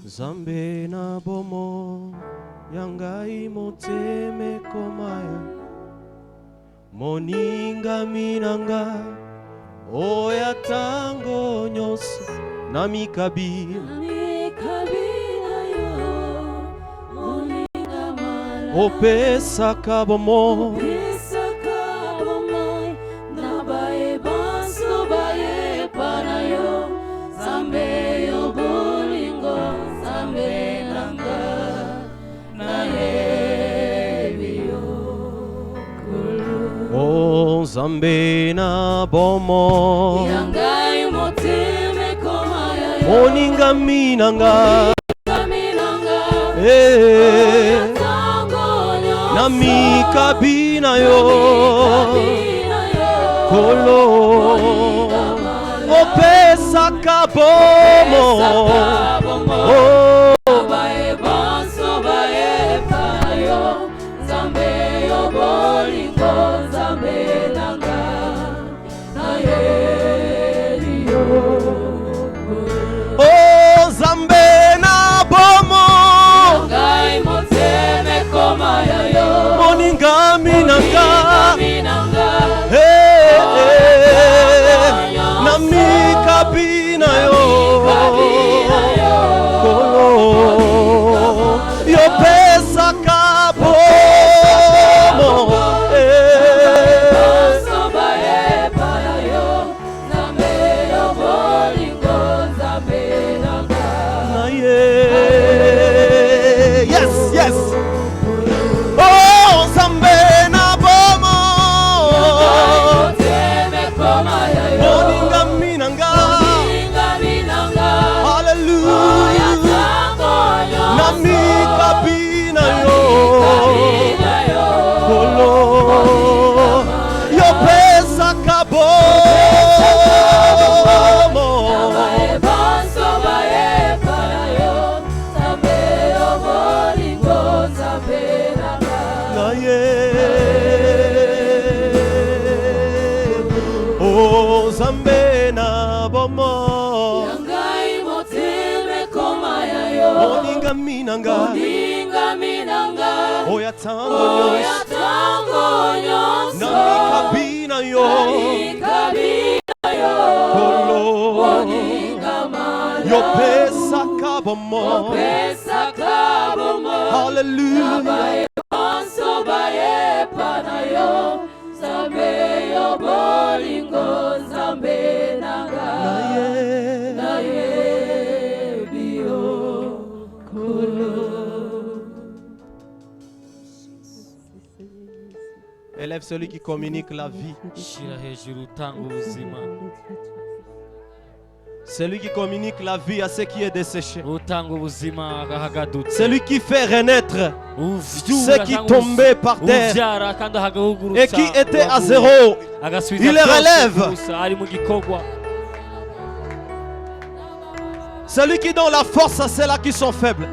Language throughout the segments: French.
Zambe na bomo yangai moteme komaya moninga minanga oya tango nyonso na mikabi opesaka bomo nabaye banso baye panayo Zambe yo bolingo Zambe nanga nayebiyo kulu oh Zambe na bomo yangai moteme komaya yo moninga minanga na mikabina yo kolo opesaka bomo baye banso baye payo Zambe yo bolingo Zambe nanga nayebiyo oh Zambe na bomo yangai moteme komaya yo moninga minanga na mikabina yo kolo yopesaka bomo yes oh Zambe na bomo moninga minanga hallelujah na mikabina yo kolo yopesaka bomo oh Zambe na bomo yangai moteme komaya yo moninga minanga oya tango nyonso na mikabina yo kolo yopesaka bomo hallelujah Zambe yo bolingo Zambe nanga nayebiyo kolo. Élève celui qui communique la vie. Celui qui communique la vie à ce qui est desséché. Celui qui fait renaître ceux qui tombaient par terre et qui étaient à zéro. Il les relève. Celui qui donne la force à ceux-là qui sont faibles.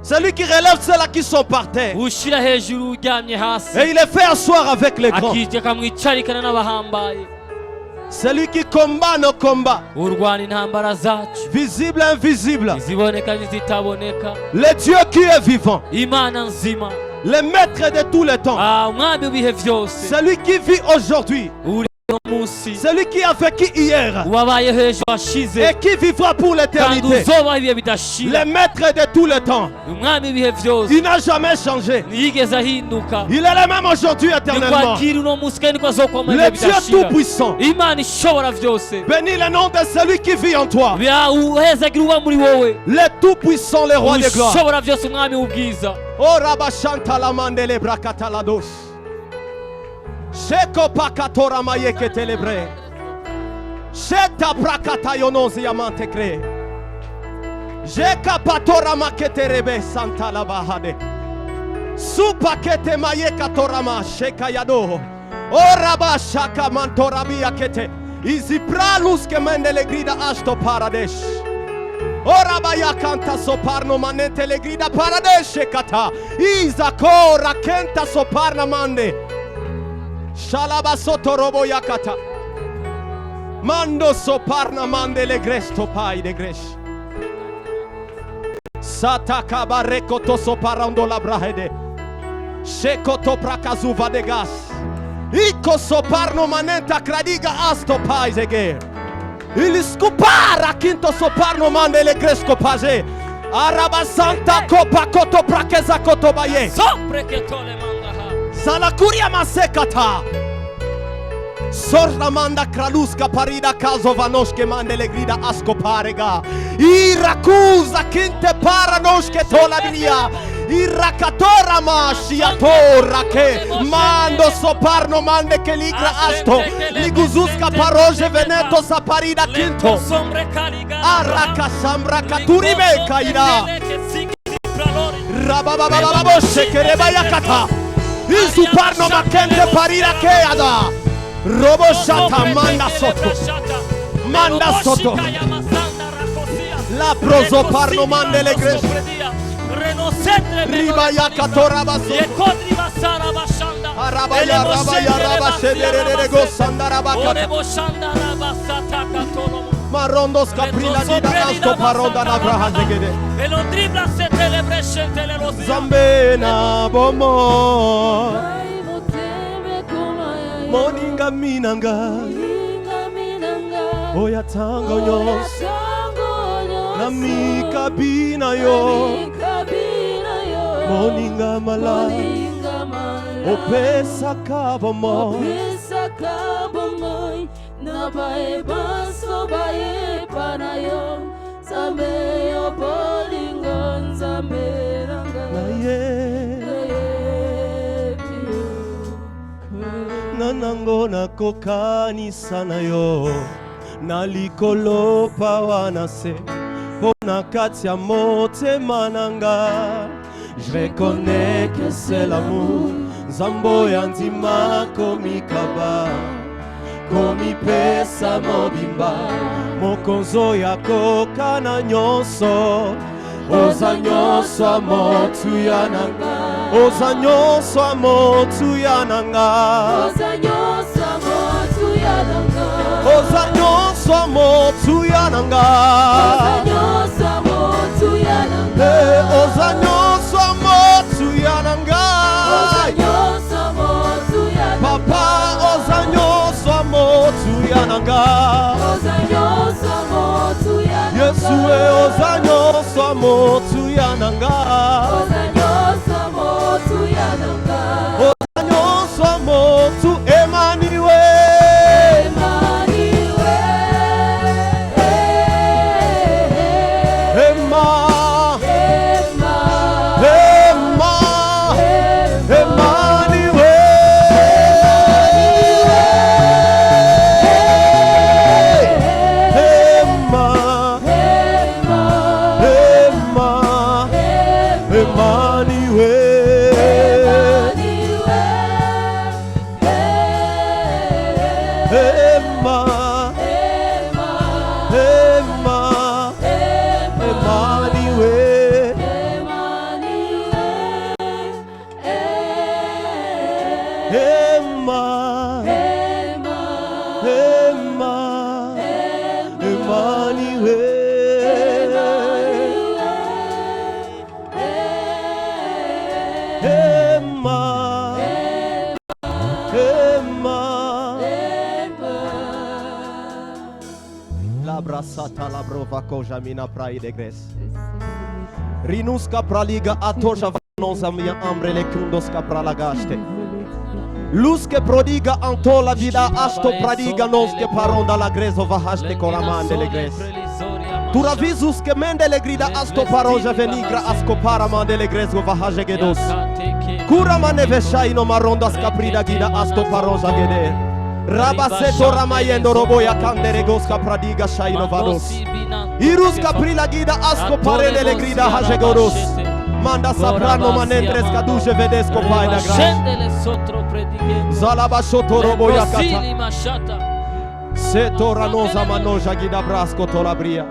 Celui qui relève ceux-là qui sont par terre. Et il les fait asseoir avec les grands. Celui qui combat nos combats, visible et invisible, le Dieu qui est vivant, le maître de tous les temps, celui qui vit aujourd'hui, celui qui a vécu hier et qui vivra pour l'éternité, le maître de tous les temps, il n'a jamais changé, il est le même aujourd'hui éternellement, le Dieu tout-puissant. Bénis le nom de celui qui vit en toi, le tout-puissant, le roi de gloire. Oh Rabashanta la mandele brakatalados. Sheko pakatora mayeke telebre. Sheta prakata yonozi yamante kre. Jeka patora makete rebe santa la bahade. Su pakete mayeka torama sheka yado. O rabashaka mantorabia kete. Izi pralus ke mendele grida ashto paradesh. Ora baya canta soparno manente le grida paradesce kata. Iza kora kenta soparna mande. Shalaba soto robo yakata. Mando soparna mande le gresto pai de gresh. Sataka bareko to soparando la brahede. Shekoto prakazuva de gas. Iko soparno manenta kradiga asto pai zege. Il scupara quinto soparno mande le gresco page. Araba santa copa koto prakeza koto baye. Sopre che tole manda. Salakuria masekata. Sorla manda kraluska parida caso vanoshke mande le grida asko parega. Irakuza kinte paranoshke tola bilia. Irakatora mashiatora che mando soparno mande che ligra asto. Liguzuska paroje veneto saparida quinto. Araka sambra katuri me kaira. Rabababababoshe che rebayakata. Isuparno makende parida che ada. Robo shata manda sotto. Manda sotto. La proso parno mande le gresce. Ribaya katora basso. Arabaya rabaya rabashe go sandara bakata. Marondo scaprila nida asto paronda na braha zegede. E lo dribla se te le bresce te le rosia. Zambena bomo. Moninga minanga Oya tango nyos Namika bina yo Moninga mala Opesa kabo mo Nabae baso bae panayo Zambe yo bolingon zambe ranga Nanango na kokani sana yo Nalikolo pawanase Pona katia mote mananga Je reconnais que c'est l'amour Zambo yantima komikaba Komi pesa mobimba Mokonzo ya kokana nyoso Oza nyoso amotu yananga Oza nyoso amotu yananga Oza nyoso amotu yananga Oza nyoso amotu yananga Oza nyoso amotu yananga Oza nyoso amotu yananga Oza nyoso amotu yananga Papa oza nyoso amotu yananga Oza nyoso amotu yananga Yesu oza nyoso amotu yananga Oza nyoso amotu yananga Oza nyoso amotu Emmanuel Sata la brova koja mina prai de gres. Rinuska praliga atosha vanonza mia ambre le kundoska pralagaste. Luske prodiga anto la vida asto pradiga noske paronda la greso vahaste coramande le gres. Turavizus que mende le grida asto paroja venigra asco paramande le greso vahaje gedos. Kuramane veshaino maronda scaprida gida asto paroja gede. Rabaseto ramayendo roboya kandere goska pradiga shaino vados. Iruska prila gida asko parele le grida hajegoros. Manda saprano manentres kaduje vedesco pai da gracia. Zalaba shoto roboya kata. Seto ranoza manoja gida brasco tolabria.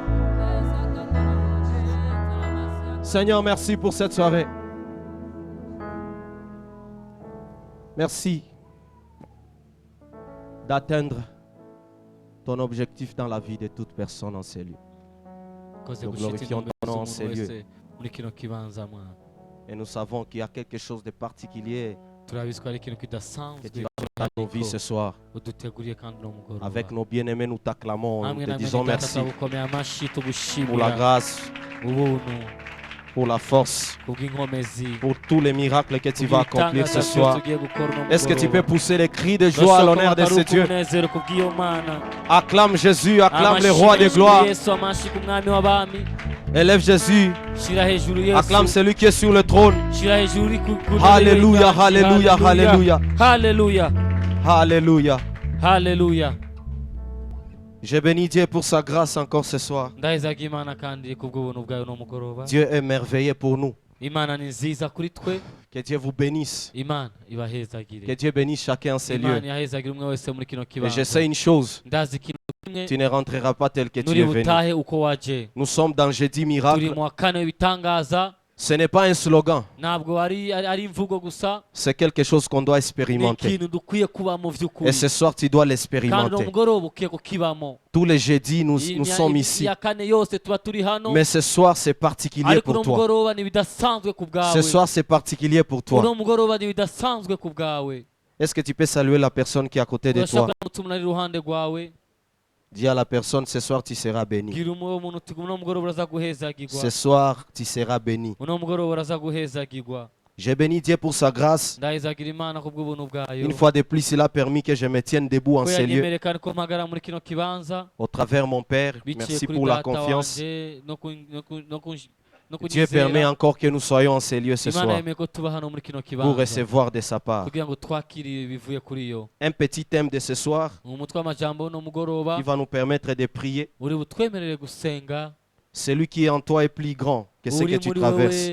Seigneur, merci pour cette soirée. Merci d'atteindre ton objectif dans la vie de toute personne en ces lieux. Nous glorifions ton nom en ces lieux. Et nous savons qu'il y a quelque chose de particulier que tu vas faire dans nos vies ce soir. Avec nos bien-aimés, nous t'acclamons. Nous te disons merci pour la grâce, pour la force, pour tous les miracles que tu vas accomplir ce soir. Est-ce que tu peux pousser les cris de joie à l'honneur de ce Dieu? Acclame Jésus, acclame le roi de gloire. Élève Jésus, acclame celui qui est sur le trône. Alléluia, alléluia, alléluia. Alléluia. Alléluia. Alléluia. Je bénis Dieu pour sa grâce encore ce soir. Dieu est merveilleux pour nous. Que Dieu vous bénisse. Que Dieu bénisse chacun en ces lieux. Et je sais une chose. Tu ne rentreras pas tel que tu es venu. Nous sommes dans Jeudi Miracle. Ce n'est pas un slogan. C'est quelque chose qu'on doit expérimenter. Et ce soir, tu dois l'expérimenter. Tous les jeudis, nous sommes ici. Mais ce soir, c'est particulier pour toi. Ce soir, c'est particulier pour toi. Est-ce que tu peux saluer la personne qui est à côté de toi? Dis à la personne, ce soir tu seras béni. Ce soir tu seras béni. J'ai béni Dieu pour sa grâce. Une fois de plus, il a permis que je me tienne debout en ces lieux. Au travers mon Père, merci pour la confiance. Dieu permet encore que nous soyons en ces lieux ce soir pour recevoir de sa part. Un petit thème de ce soir qui va nous permettre de prier. Celui qui est en toi est plus grand que ce que tu traverses.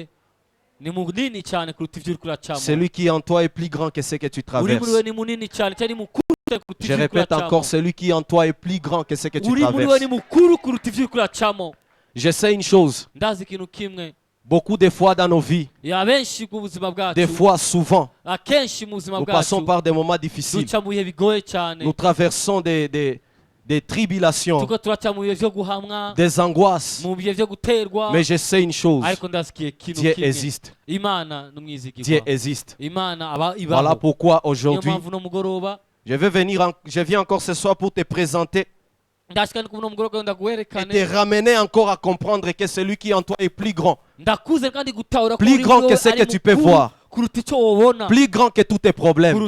Celui qui est en toi est plus grand que ce que tu traverses. Je répète encore, celui qui est en toi est plus grand que ce que tu traverses. Je sais une chose. Beaucoup de fois dans nos vies, des fois souvent, nous passons par des moments difficiles. Nous traversons des tribulations, des angoisses. Mais je sais une chose. Dieu existe. Dieu existe. Voilà pourquoi aujourd'hui, je viens encore ce soir pour te présenter et te ramener encore à comprendre que celui qui en toi est plus grand. Plus grand que ce que tu peux voir. Plus grand que tous tes problèmes.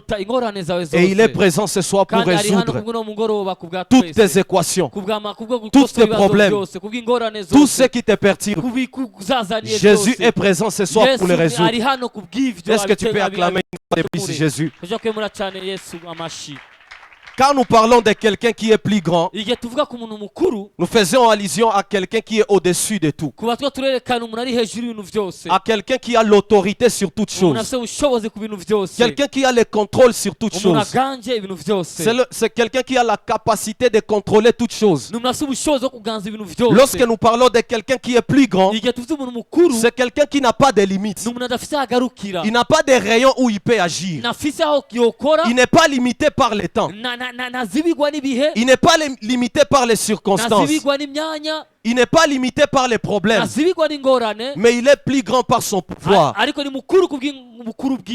Et il est présent ce soir pour résoudre toutes tes équations, tous tes problèmes, tout ce qui te perturbe. Jésus est présent ce soir pour le résoudre. Est-ce que tu peux acclamer une fois de plus Jésus? Quand nous parlons de quelqu'un qui est plus grand, nous faisons allusion à quelqu'un qui est au-dessus de tout. À quelqu'un qui a l'autorité sur toutes choses. Quelqu'un qui a le contrôle sur toutes choses. C'est quelqu'un qui a la capacité de contrôler toutes choses. Lorsque nous parlons de quelqu'un qui est plus grand, c'est quelqu'un qui n'a pas de limites. Il n'a pas de rayon où il peut agir. Il n'est pas limité par le temps. Il n'est pas limité par les circonstances. Il n'est pas limité par les problèmes. Mais il est plus grand par son pouvoir.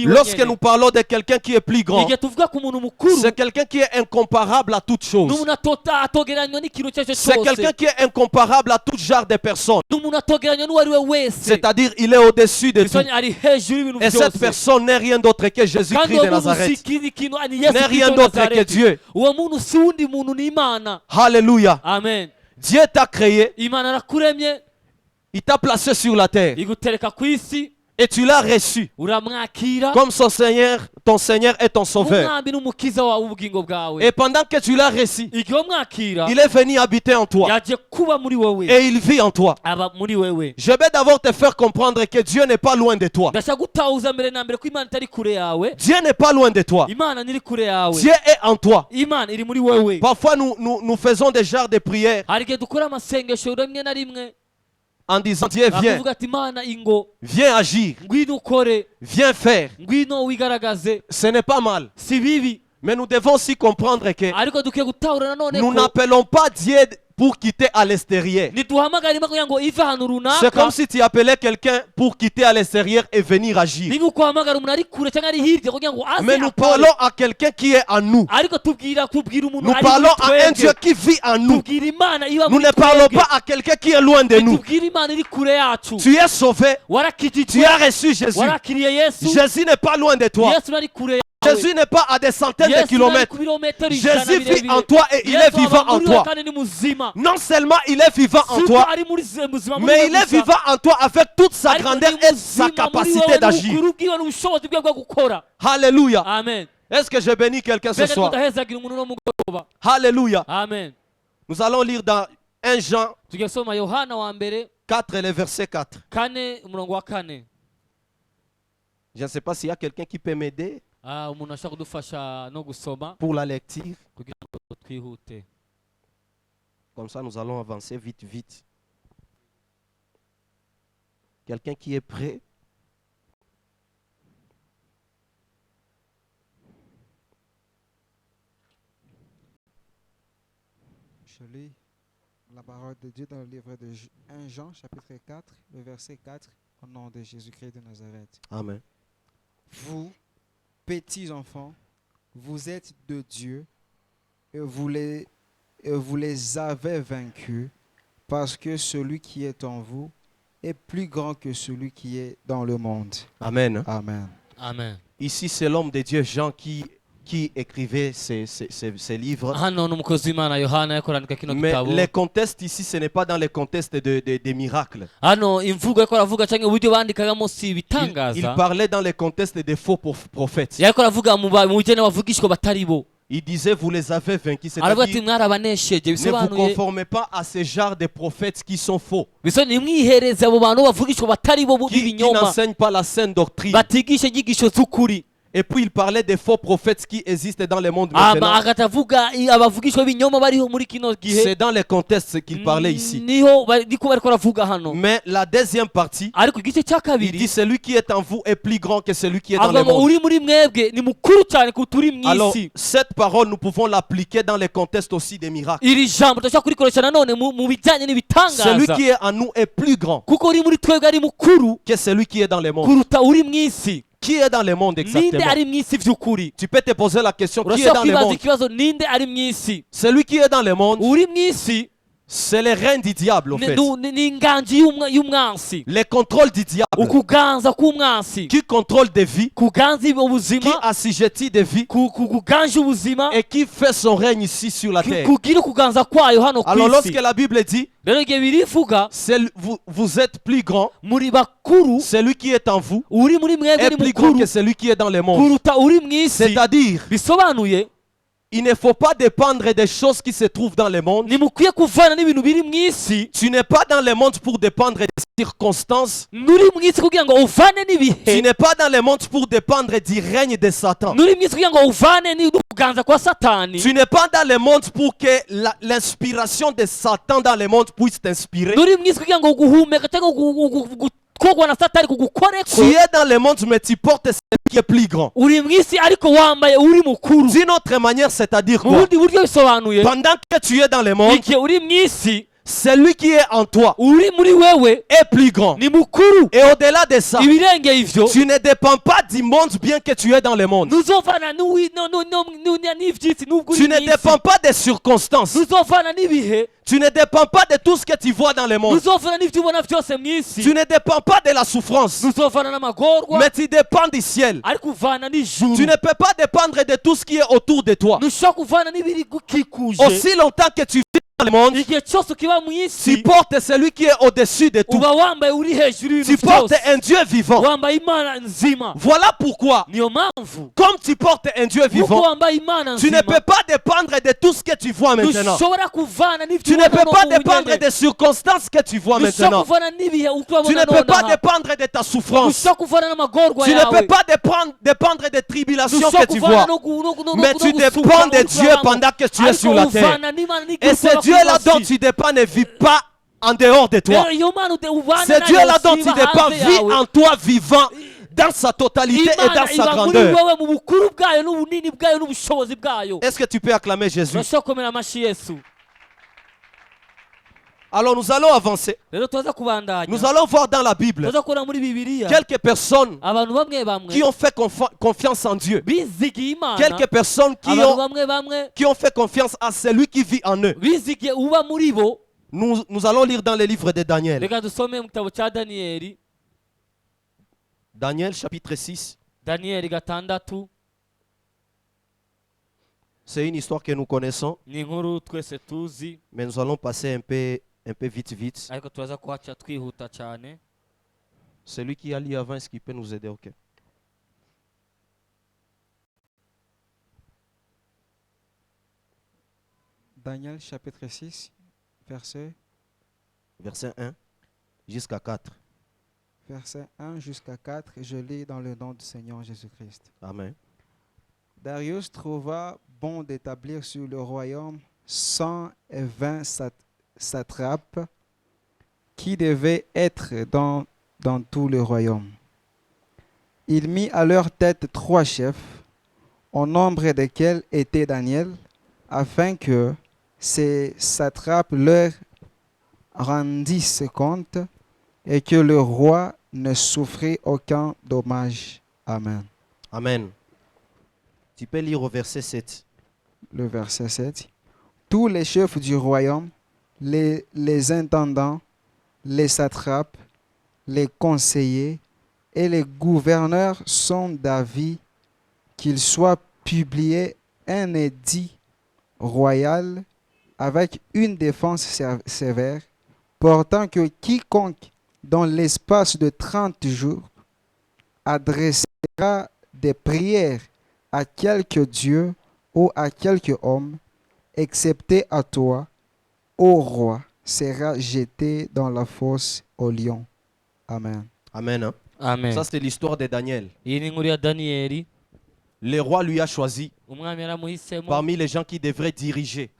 Lorsque nous parlons de quelqu'un qui est plus grand, c'est quelqu'un qui est incomparable à toute chose. C'est quelqu'un qui est incomparable à tout genre de personnes. C'est-à-dire il est au-dessus de tout. Et cette personne n'est rien d'autre que Jésus-Christ de Nazareth. N'est rien d'autre que Dieu. Alléluia. Amen. Dieu t'a créé. Il t'a placé sur la terre. Et tu l'as reçu comme ton Seigneur et ton Sauveur. Et pendant que tu l'as reçu, il est venu habiter en toi. Et il vit en toi. Je vais d'abord te faire comprendre que Dieu n'est pas loin de toi. Dieu n'est pas loin de toi. Dieu est en toi. Parfois nous faisons des genres de prières en disant Dieu viens, viens agir, viens faire. Ce n'est pas mal. Mais nous devons aussi comprendre que nous n'appelons pas Dieu pour quitter à l'extérieur. C'est comme si tu appelais quelqu'un pour quitter à l'extérieur et venir agir. Mais nous parlons à quelqu'un qui est en nous. Nous parlons à un Dieu qui vit en nous. Nous ne parlons pas à quelqu'un qui est loin de nous. Tu es sauvé. Tu as reçu Jésus. Jésus n'est pas loin de toi. Jésus n'est pas à des centaines de kilomètres. Jésus vit en toi et il est vivant en toi. Non seulement il est vivant en toi, mais il est vivant en toi avec toute sa grandeur et sa capacité d'agir. Alléluia. Amen. Est-ce que je bénis quelqu'un ce soir? Alléluia. Amen. Nous allons lire dans 1 Jean 4 et le verset 4. Je ne sais pas s'il y a quelqu'un qui peut m'aider pour la lecture. Comme ça, nous allons avancer vite, vite. Quelqu'un qui est prêt? Je lis la parole de Dieu dans le livre de 1 Jean, chapitre 4, le verset 4, au nom de Jésus-Christ de Nazareth. Amen. Vous, petits enfants, vous êtes de Dieu et vous les avez vaincus parce que celui qui est en vous est plus grand que celui qui est dans le monde. Amen. Amen. Amen. Ici, c'est l'homme de Dieu, Jean, qui écrivait ces livres. Mais le contexte ici, ce n'est pas dans le contexte des miracles. Il parlait dans le contexte des faux prophètes. Il disait, vous les avez vaincus. C'est-à-dire, ne vous conformez pas à ce genre de prophètes qui sont faux. Qui n'enseignent pas la saine doctrine. Et puis il parlait des faux prophètes qui existent dans le monde maintenant. C'est dans le contexte qu'il parlait ici. Mais la deuxième partie, il dit celui qui est en vous est plus grand que celui qui est dans le monde. Alors cette parole, nous pouvons l'appliquer dans le contexte aussi des miracles. Celui qui est en nous est plus grand que celui qui est dans le monde. Qui est dans le monde exactement? Tu peux te poser la question, qui est dans le monde? Celui qui est dans le monde, c'est le règne du diable, en fait. Le contrôle du diable. Qui contrôle des vies. Qui assujettit des vies. Et qui fait son règne ici sur la terre. Alors lorsque la Bible dit, vous êtes plus grand, celui qui est en vous est plus grand que celui qui est dans le monde. C'est-à-dire, il ne faut pas dépendre des choses qui se trouvent dans le monde. Tu n'es pas dans le monde pour dépendre des circonstances. Tu n'es pas dans le monde pour dépendre du règne de Satan. Tu n'es pas dans le monde pour que l'inspiration de Satan dans le monde puisse t'inspirer. Tu es dans le monde, mais tu portes celui qui est plus grand. D'une autre manière, c'est-à-dire quoi? Pendant que tu es dans le monde, celui qui est en toi est plus grand. Et au-delà de ça, tu ne dépends pas du monde bien que tu es dans le monde. Tu ne dépends pas des circonstances. Tu ne dépends pas de tout ce que tu vois dans le monde. Tu ne dépends pas de la souffrance. Mais tu dépends du ciel. Tu ne peux pas dépendre de tout ce qui est autour de toi. Aussi longtemps que tu vis dans le monde, tu portes celui qui est au-dessus de tout. Tu portes un Dieu vivant. Voilà pourquoi, comme tu portes un Dieu vivant, tu ne peux pas dépendre de tout ce que tu vois maintenant. Tu ne peux pas dépendre des circonstances que tu vois maintenant. Tu ne peux pas dépendre de ta souffrance. Tu ne peux pas dépendre des tribulations que tu vois. Mais tu dépends de Dieu pendant que tu es sur la terre. Et ce Dieu-là dont tu dépends ne vit pas en dehors de toi. Ce Dieu-là dont tu dépends vit en toi vivant dans sa totalité et dans sa grandeur. Est-ce que tu peux acclamer Jésus? Alors nous allons avancer. Nous allons voir dans la Bible quelques personnes qui ont fait confiance en Dieu. Quelques personnes qui ont fait confiance à celui qui vit en eux. Nous allons lire dans les livres de Daniel. Daniel chapitre 6. C'est une histoire que nous connaissons. Mais nous allons passer un peu vite. Celui qui a lu avant, est-ce qu'il peut nous aider? Ok. Daniel chapitre 6, verset 1 jusqu'à 4. Verset 1 jusqu'à 4, je lis dans le nom du Seigneur Jésus-Christ. Amen. Darius trouva bon d'établir sur le royaume 120 satrapes qui devaient être dans tout le royaume. Il mit à leur tête 3 chefs, au nombre desquels était Daniel, afin que ces satrapes leur rendissent compte et que le roi ne souffrit aucun dommage. Amen. Amen. Tu peux lire au verset 7. Le verset 7. Tous les chefs du royaume, les intendants, les satrapes, les conseillers et les gouverneurs sont d'avis qu'il soit publié un édit royal avec une défense sévère, portant que quiconque dans l'espace de 30 jours adressera des prières à quelque dieu ou à quelque homme, excepté à toi, ô roi, sera jeté dans la fosse au lion. Amen. Amen. Hein? Amen. Ça, c'est l'histoire de Daniel. Le roi lui a choisi parmi les gens qui devraient diriger.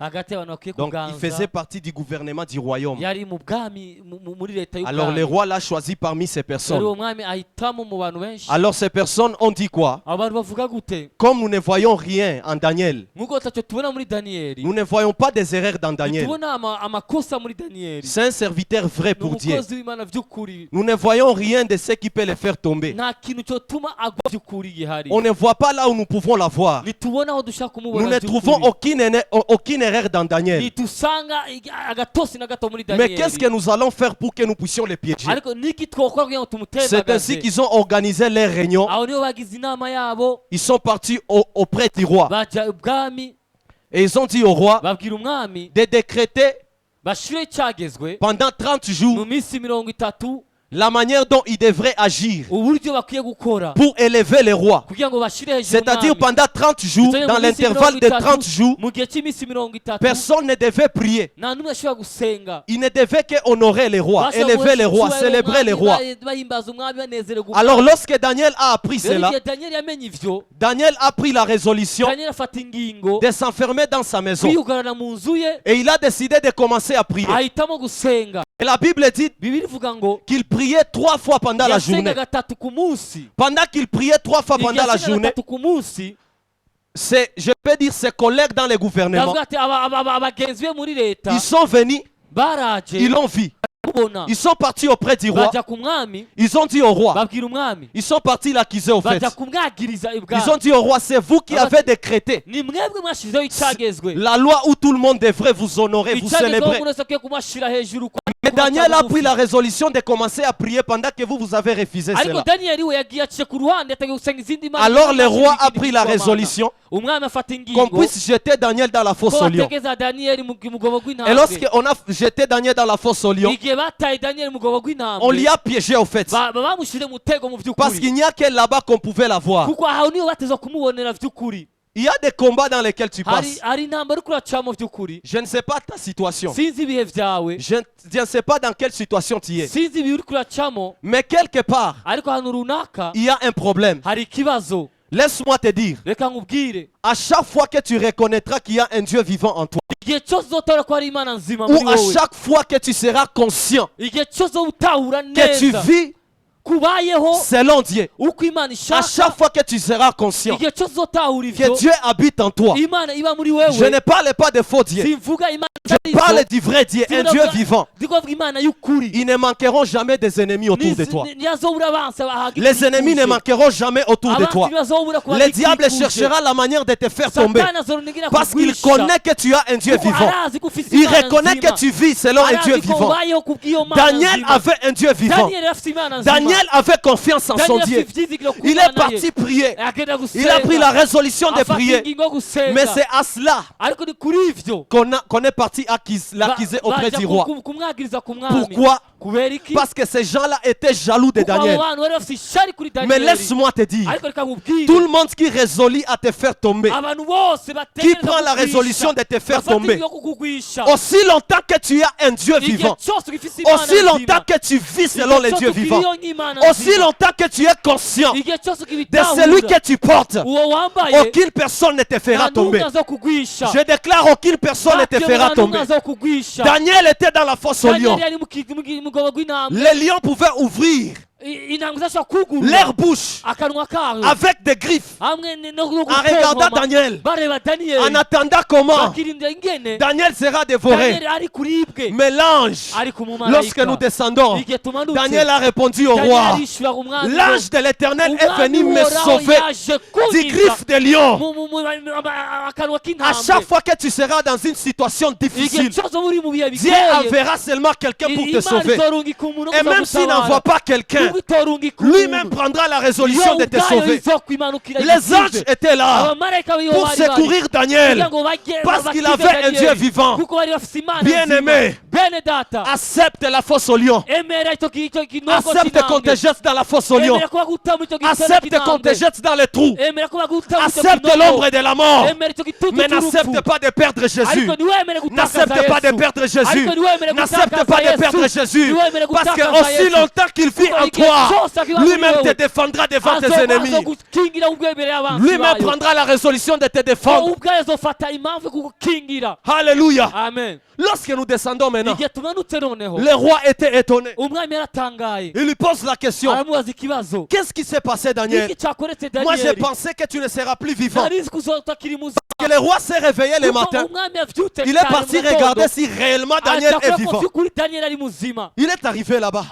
Donc, il faisait partie du gouvernement du royaume. Alors, le roi l'a choisi parmi ces personnes. Alors, ces personnes ont dit quoi? Comme nous ne voyons rien en Daniel, nous ne voyons pas des erreurs dans Daniel. C'est un serviteur vrai pour Dieu. Nous ne voyons rien de ce qui peut le faire tomber. On ne voit pas là où nous pouvons la voir. Nous ne trouvons aucune erreur dans Daniel. Mais qu'est-ce que nous allons faire pour que nous puissions les piéger? C'est ainsi qu'ils ont organisé les réunions. Ils sont partis auprès du roi. Et ils ont dit au roi de décréter pendant 30 jours la manière dont il devrait agir pour élever les rois. C'est-à-dire pendant 30 jours, dans l'intervalle de 30 jours, personne ne devait prier. Il ne devait qu'honorer les rois, élever les rois, célébrer les rois. Alors lorsque Daniel a appris cela, Daniel a pris la résolution de s'enfermer dans sa maison. Et il a décidé de commencer à prier. Et la Bible dit qu'il priait 3 fois pendant la journée. Pendant qu'il priait 3 fois pendant la journée, je peux dire ses collègues dans le gouvernement, ils sont venus, ils l'ont vu. Ils sont partis auprès du roi. Ils ont dit au roi. Ils sont partis l'accuser au fait. Ils ont dit au roi, c'est vous qui avez décrété la loi où tout le monde devrait vous honorer, vous célébrer. Mais Daniel a pris la résolution de commencer à prier pendant que vous avez refusé cela. Alors le roi a pris la résolution qu'on puisse jeter Daniel dans la fosse au lion. Et lorsqu'on a jeté Daniel dans la fosse au lion, on l'y a piégé au fait. Parce qu'il n'y a que là-bas qu'on pouvait la voir. Il y a des combats dans lesquels tu passes. Je ne sais pas ta situation. Je ne sais pas dans quelle situation tu es. Mais quelque part, il y a un problème. Laisse-moi te dire, à chaque fois que tu reconnaîtras qu'il y a un Dieu vivant en toi, ou à chaque fois que tu seras conscient que tu vis selon Dieu. À chaque fois que tu seras conscient que Dieu habite en toi, je ne parle pas de faux dieux. Je parle du vrai Dieu, un Dieu vivant. Ils ne manqueront jamais des ennemis autour de toi. Les ennemis ne manqueront jamais autour de toi. Le diable cherchera la manière de te faire tomber parce qu'il connaît que tu as un Dieu vivant. Il reconnaît que tu vis selon un Dieu vivant. Daniel avait un Dieu vivant. Daniel avait confiance en son Dieu. Il est parti prier. Il a pris la résolution de prier. Mais c'est à cela qu'on est parti l'accuser auprès du roi. Pourquoi? Parce que ces gens-là étaient jaloux de Daniel. Mais laisse-moi te dire, tout le monde qui résolut à te faire tomber, qui prend la résolution de te faire tomber, aussi longtemps que tu as un Dieu vivant, aussi longtemps que tu vis selon les dieux vivants, aussi longtemps que tu es conscient de celui que tu portes, aucune personne ne te fera tomber. Je déclare, aucune personne ne te fera tomber. Daniel était dans la fosse au lion. Les lions pouvaient ouvrir leur bouche avec des griffes en regardant Daniel, en attendant comment Daniel sera dévoré. Mais l'ange, lorsque nous descendons, Daniel a répondu au roi, l'ange de l'Éternel est venu me sauver du griffe des lions. À chaque fois que tu seras dans une situation difficile, Dieu enverra seulement quelqu'un pour te sauver. Et même s'il n'envoie pas quelqu'un, lui-même prendra la résolution de te sauver. Les anges étaient là pour secourir Daniel parce qu'il avait un Dieu vivant. Bien-aimé, accepte la fosse au lion. Accepte qu'on te jette dans la fosse au lion. Accepte qu'on te jette dans les trous. Accepte l'ombre de la mort. Mais n'accepte pas de perdre Jésus. N'accepte pas de perdre Jésus. N'accepte pas de perdre Jésus. Parce que aussi longtemps qu'il vit en toi, lui-même te défendra devant tes ennemis. Lui-même prendra la résolution de te défendre. Alléluia. Amen. Lorsque nous descendons maintenant, le roi était étonné. Il lui pose la question. Qu'est-ce qui s'est passé, Daniel? Moi, j'ai pensé que tu ne seras plus vivant. Que le roi s'est réveillé le matin. Il est parti regarder si réellement Daniel est vivant. Il est arrivé là-bas.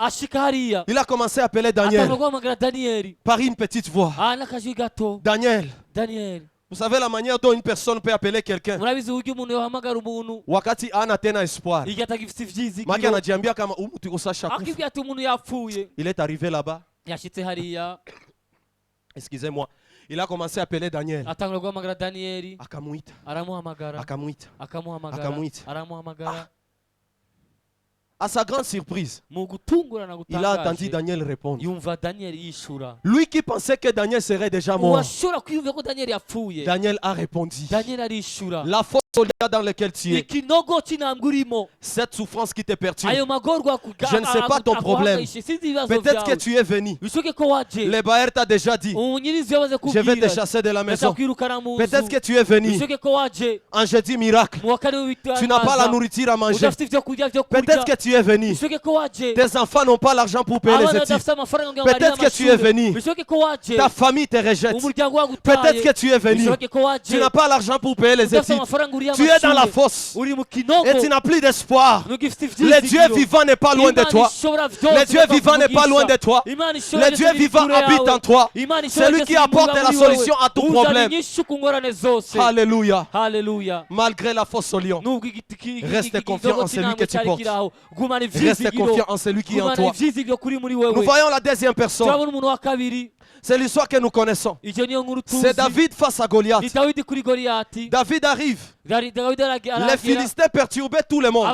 Il a commencé à appeler Daniel par une petite voix. Daniel. Vous savez la manière dont une personne peut appeler quelqu'un wakati ana tena espoir. Maki anajiambia kama mtu usasha kufa. Il est arrivé là-bas. Excusez-moi. Il a commencé à appeler Daniel. Akamuita. À sa grande surprise, il a entendu Daniel répondre. Lui qui pensait que Daniel serait déjà mort, Daniel a répondu. La force dans laquelle tu es, cette souffrance qui te perturbe, je ne sais pas ton problème. Peut-être que tu es venu. Le Baer t'a déjà dit, je vais te chasser de la maison. Peut-être que tu es venu en jeudi miracle. Tu n'as pas la nourriture à manger. Peut-être que tu es venu. Tes enfants n'ont pas l'argent pour payer les études. Peut-être que tu es venu. Ta famille te rejette. Peut-être que tu es venu. Tu n'as pas l'argent pour payer les études. Tu es dans la fosse et tu n'as plus d'espoir. Le Dieu vivant n'est pas loin de toi. Le Dieu vivant n'est pas loin de toi. Le Dieu vivant habite en toi. C'est lui qui apporte la solution à tout problème. Alléluia. Malgré la fosse au lion, reste confiant en celui que tu portes. Reste confiant en celui qui est en toi. Nous voyons la deuxième personne. C'est l'histoire que nous connaissons. C'est David face à Goliath. David arrive. Les Philistins perturbaient tout le monde.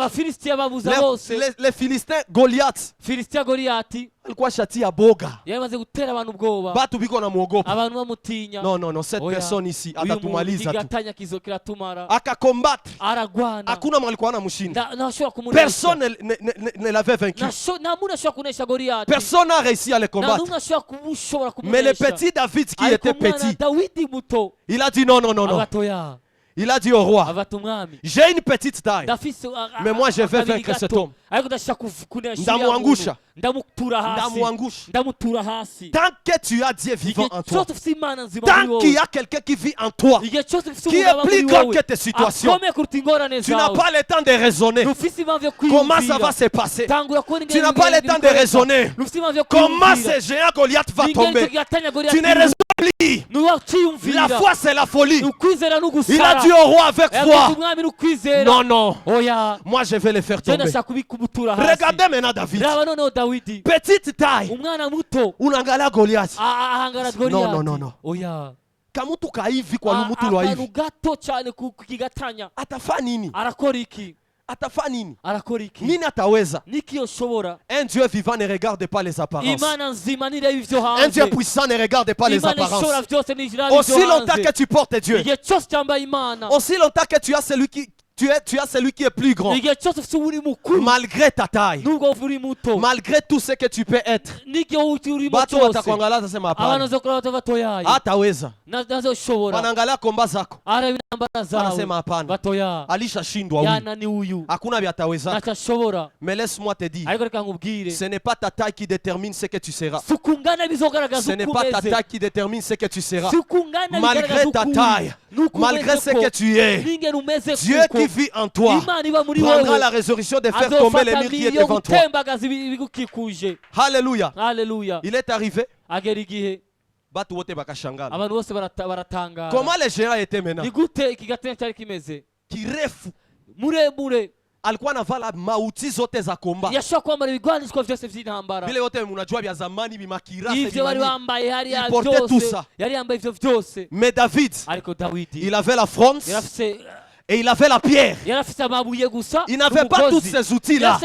Les Philistins, Goliath. Alikuwa shati ya boga. Batu biko na muogopa. Non, cette personne ici atatumaliza tu. Akakombattre. Hakuna mwalikuwa na mshinda. Personne ne l'avait vaincu. Personne n'a réussi à le combattre. Mais le petit David qui était petit, il a dit non. Il a dit au roi, j'ai une petite taille, mais moi je vais vaincre cet homme. Ndamuangusha. Tant que tu as Dieu vivant en toi, tant qu'il y a quelqu'un qui vit en toi, qui est plus grand que tes situations, tu n'as pas le temps de raisonner comment ça va se passer. Tu n'as pas le temps de raisonner comment ce géant Goliath va tomber. Tu ne raisonnes plus. La foi c'est la folie. Il a dit au roi avec foi, non, non, moi je vais le faire tomber. Regardez maintenant David. Petite taille. Unangalia Goliath. Non, non, non, non. Kamutu kaivi kwa lumutu lwa hivi. Atafanya nini? Atafanya nini? Nini ataweza? Un Dieu vivant ne regarde pas les apparences. Un Dieu puissant ne regarde pas les apparences. Aussi longtemps que tu portes Dieu, aussi longtemps que tu as celui qui tu as celui qui est plus grand. Malgré ta taille, malgré tout ce que tu peux être, hataweza. Wanaangalia komba zako, wanasema hapana, alishashindwa huyu, hakuna vya ataweza. Mais laisse-moi te dire, ce n'est pas ta taille qui détermine ce que tu seras. Ce n'est pas ta taille qui détermine ce que tu seras. Malgré ta taille, malgré ce que tu es, Dieu qui vit en toi prendra la résolution de faire tomber les murs qui est devant toi. Alléluia. Alléluia. Il est arrivé. Comment les géants étaient maintenant? Kirefu. Alikuwa anavala mauti zote za komba. Vile yote mnajua vya zamani bimakira. Il portait tout ça. Mais David, il avait la fronce. Et il avait la pierre. Il n'avait pas tous ces outils-là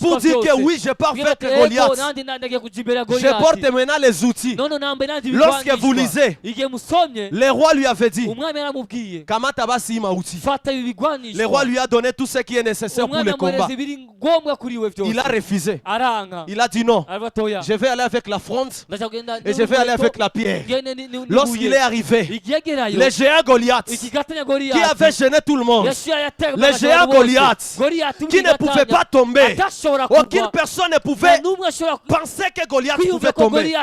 pour dire que oui, je pars vaincre Goliath. Je porte maintenant les outils. Lorsque vous lisez, le roi lui avait dit, le roi lui a donné tout ce qui est nécessaire pour le combat. Il a refusé. Il a dit non, je vais aller avec la fronde et je vais aller avec la pierre. Lorsqu'il est arrivé, le géant Goliath qui avait gêné tout le monde, le géant Goliath qui ne pouvait pas tomber, aucune personne ne pouvait penser que Goliath pouvait tomber,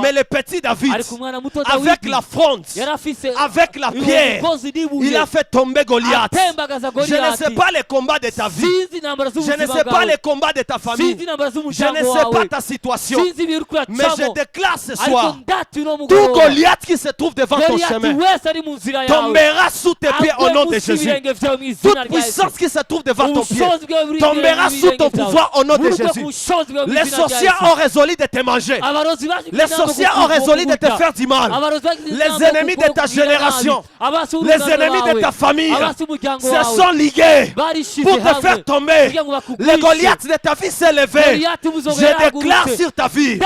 mais le petit David avec la fronde, avec la pierre, il a fait tomber Goliath. Je ne sais pas les combats de ta vie, je ne sais pas les combats de ta famille, je ne sais pas ta situation, mais je déclare ce soir, tout Goliath qui se trouve devant ton chemin tombera sous tes pieds au nom de Jésus. Toute puissance qui se trouve devant ton pied tombera sous ton pouvoir au nom de Jésus. Les sorciers ont résolu de te manger. Les sorciers ont résolu de te faire du mal. Les ennemis de ta génération, les ennemis de ta famille se sont ligués pour te faire tomber. Le Goliath de ta vie s'est levé. Je déclare sur ta vie,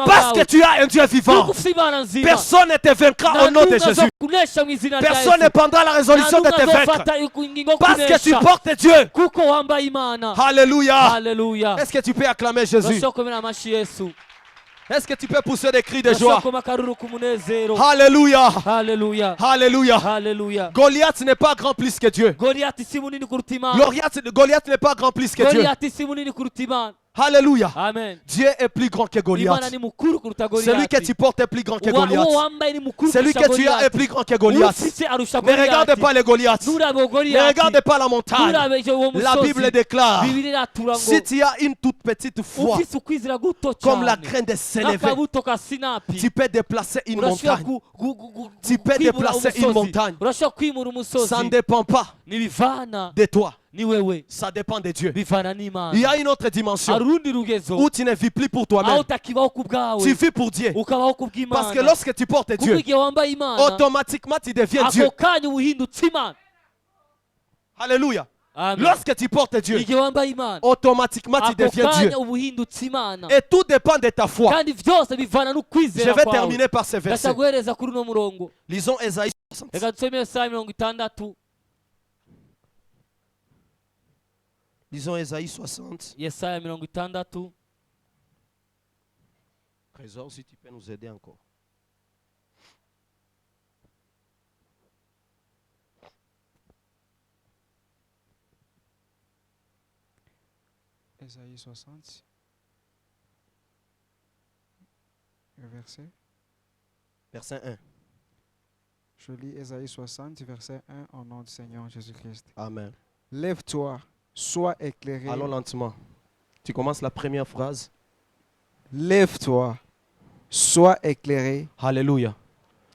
parce que tu as un Dieu vivant, personne ne te vaincra au nom de Jésus. Personne ne prendra la résolution de te vaincre parce que tu portes Dieu. Alléluia. Alléluia. Est-ce que tu peux acclamer Jésus? Est-ce que tu peux pousser des cris de joie? Alléluia. Alléluia. Alléluia. Alléluia. Goliath n'est pas grand plus que Dieu. Goliath n'est pas grand plus que Dieu. Alléluia. Amen. Dieu est plus grand que Goliath. Celui que tu portes est plus grand que Goliath. Celui que tu as est plus grand que Goliath. Ne regarde pas les Goliaths. Ne regarde pas la montagne. La Bible déclare, si tu as une toute petite foi comme la graine de sénévé, tu peux déplacer une montagne. Tu peux déplacer une montagne. Ça ne dépend pas de toi. Ça dépend de Dieu. Il y a une autre dimension où tu ne vis plus pour toi-même. Tu vis pour Dieu. Parce que lorsque tu portes Dieu, automatiquement tu deviens Dieu. Alléluia. Amen. Lorsque tu portes Dieu, automatiquement tu deviens Dieu. Et tout dépend de ta foi. Je vais terminer par ce verset. Lisons Ésaïe 60. Lisons Ésaïe 60. Trésor, si tu peux nous aider encore. Ésaïe 60. Verset. Verset 1. Je lis Ésaïe 60, verset 1, au nom du Seigneur Jésus-Christ. Amen. Lève-toi, sois éclairé. Allons lentement. Tu commences la première phrase. Lève-toi, sois éclairé. Alléluia.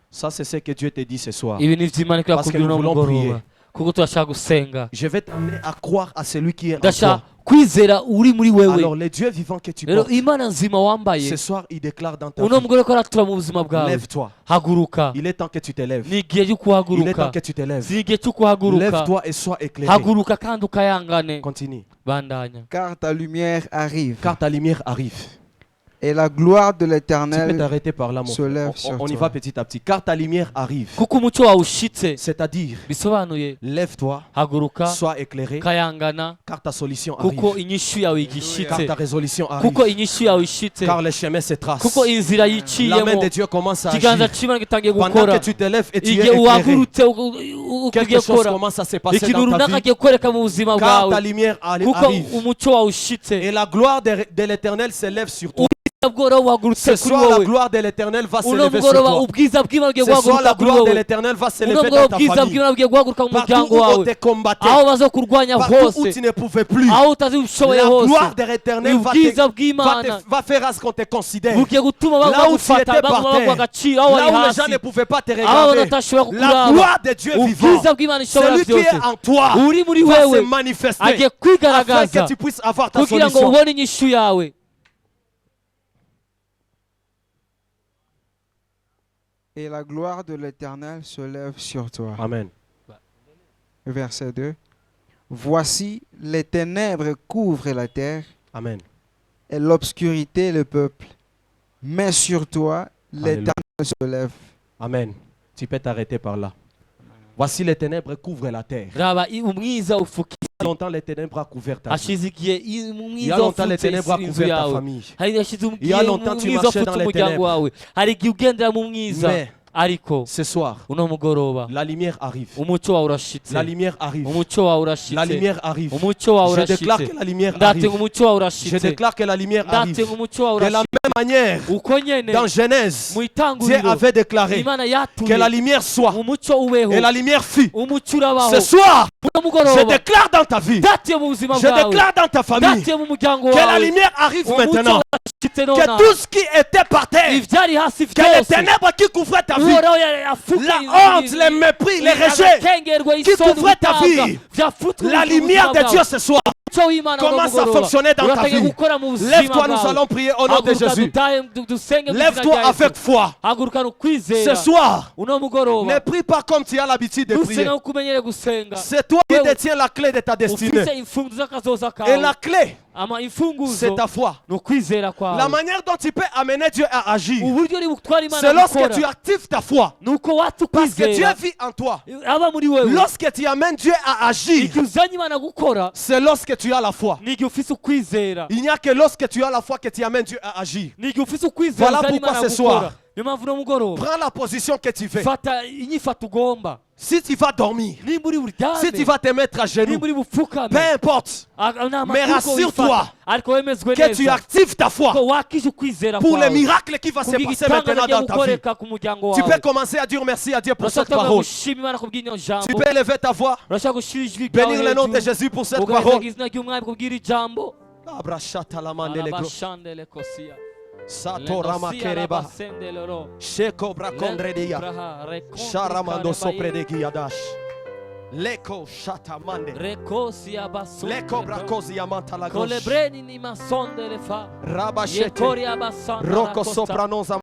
Ça, c'est ce que Dieu te dit ce soir. Parce que nous voulons prier. Je Je vais t'amener à croire à celui qui est en toi. kwizera uri muri wewe. Alors, le Dieu vivant que tu Rero portes, Imana nzima wambaye ce soir, il déclare dans ta uno vie. mugore ko aratura mu buzima bwawe. Lève-toi. Haguruka. Il est temps que tu te lèves. Ni igihe cyo Il est temps kuhaguruka. que tu te lèves. Si igihe cyo kuhaguruka. Lève-toi et sois éclairé. Haguruka kandi ukayangane. Continue. Bandanya. Car ta lumière arrive. Car ta lumière arrive. Et la gloire de Tu peux l'Éternel t'arrêter par là, mon se frère. lève On sur y toi. va petit à petit. Car ta lumière arrive. Kuko umucyo wawe ushitse. C'est-à-dire, Bisobanuye lève-toi, haguruka sois éclairé, kayangana car ta solution kuko arrive. inyishu yawe Car igishitse. ta résolution Kuko arrive. inyishu yawe ishitse. Car le chemin se trace. Kuko inzira La main yiciyemo. de Dieu commence à Ikiganza agir. cy'Imana gitangiye Pendant gukora. que tu te lèves et tu es Igihe éclairé, uhagurutse quelque ugiye chose gukora commence à se passer ikintu dans ta runaka vie. agiye kwereka mu buzima Car ta bwawe lumière kuko arrive. umucyo wawe ushitse. Et la gloire de l'Éternel s'élève sur toi. Ubwiza buhagurutse Ce kuri soir, la wowe. gloire de l'Éternel va Uno s'élever sur mugoroba toi. ubwiza bw'Imana bugiye Ce soir, guhaguruka la kuri gloire de wowe. l'Éternel va Uno s'élever mugoroba dans ta ubwiza famille. bw'Imana bugiye guhaguruka mu Partout muryango où on wawe. te combattait, Aho bazokurwanya partout où hose. tu ne pouvais plus, Aho utazi ubishoboye la hose. gloire de l'Éternel Ubwiza bw'Imana va faire à ce qu'on te considère. bugiye gutuma Là où tu bagufata étais par baguha terre, agaciro aho là wari où les hasi. gens ne pouvaient pas te Aho regarder, badashobora la kukuraba. gloire de Dieu vivant, Ubwiza bw'Imana ishobora celui qui byose est en toi, uri muri va se wewe manifester agiye afin kwigaragaza que tu puisses avoir ta kugira ngo solution. ubone inyishu yawe. Et la gloire de l'Éternel se lève sur toi. Amen. Verset 2. Voici, les ténèbres couvrent la terre Amen. et l'obscurité le peuple. Mais sur toi, l'Éternel se lève. Amen. Tu peux t'arrêter par là. Voici les ténèbres couvrent la terre. Raba umwiza ufuka. Il y a longtemps les ténèbres ont couvert ta vie. Hashize igihe Il y umwiza a longtemps les ufutse ténèbres ont inzu couvert ta yawe. famille. Hari hashize Il y a longtemps tu umwiza marchais ufutse dans les umuryango ténèbres. wawe. Hari igihe ugendera mu mwiza Mais ariko ce soir, uno mugoroba la lumière arrive. umucyo wawe urashitse. La lumière arrive. Umucyo wawe urashitse. La lumière arrive. Umucyo wawe Je déclare urashitse. que la lumière Ndatenga arrive. umucyo wawe Je urashitse. déclare que la lumière arrive. Ndatenga umucyo wawe De la urashitse. même manière, Uko nyene dans Genèse, mu Dieu itanguriro avait déclaré Imana que yatumye la lumière soit. umucyo ubeho. Et la lumière fut. Umucyo urabaho. Ce soir, uno je mugoroba déclare dans ta vie, ndatiye mu buzima je bwawe. déclare dans ta famille, Ndatiye mu muryango que la wawe. lumière arrive Umucyo maintenant. urashitse Que nona. tout ce qui était par terre, Ivyari hasi que les vyose ténèbres qui couvraient ta vie, uhoraho yafuka la honte, les mépris, les rejets, qui couvraient ta vie, la lumière de Dieu ce soir commence à fonctionner dans ta vie. Lève-toi, nous allons prier au nom de Jésus. Lève-toi avec foi. Ce soir, ne prie pas comme tu as l'habitude de prier. C'est toi qui détiens la clé de ta destinée. Et la clé, c'est ta foi. La manière dont tu peux amener Dieu à agir, c'est lorsque tu actives ta foi. Parce que Dieu vit en toi. Lorsque tu amènes Dieu à agir, c'est lorsque tu as la foi. Il n'y a que lorsque tu as la foi que tu amènes Dieu à agir. Voilà pourquoi ce soir, prends la position que tu veux. Si tu vas dormir, si tu vas te mettre à genoux, peu importe, mais rassure-toi que tu actives ta foi pour le miracle qui va se passer maintenant dans ta vie. Tu peux commencer à dire merci à Dieu pour cette parole. Tu peux élever ta voix, bénir le nom de Jésus pour cette parole. Satorama kereba, sheko brakondredia, sharamando sopredegiadash, leko shatamande, leko brakozia mantalagosh, rabashete, roko sopranosa.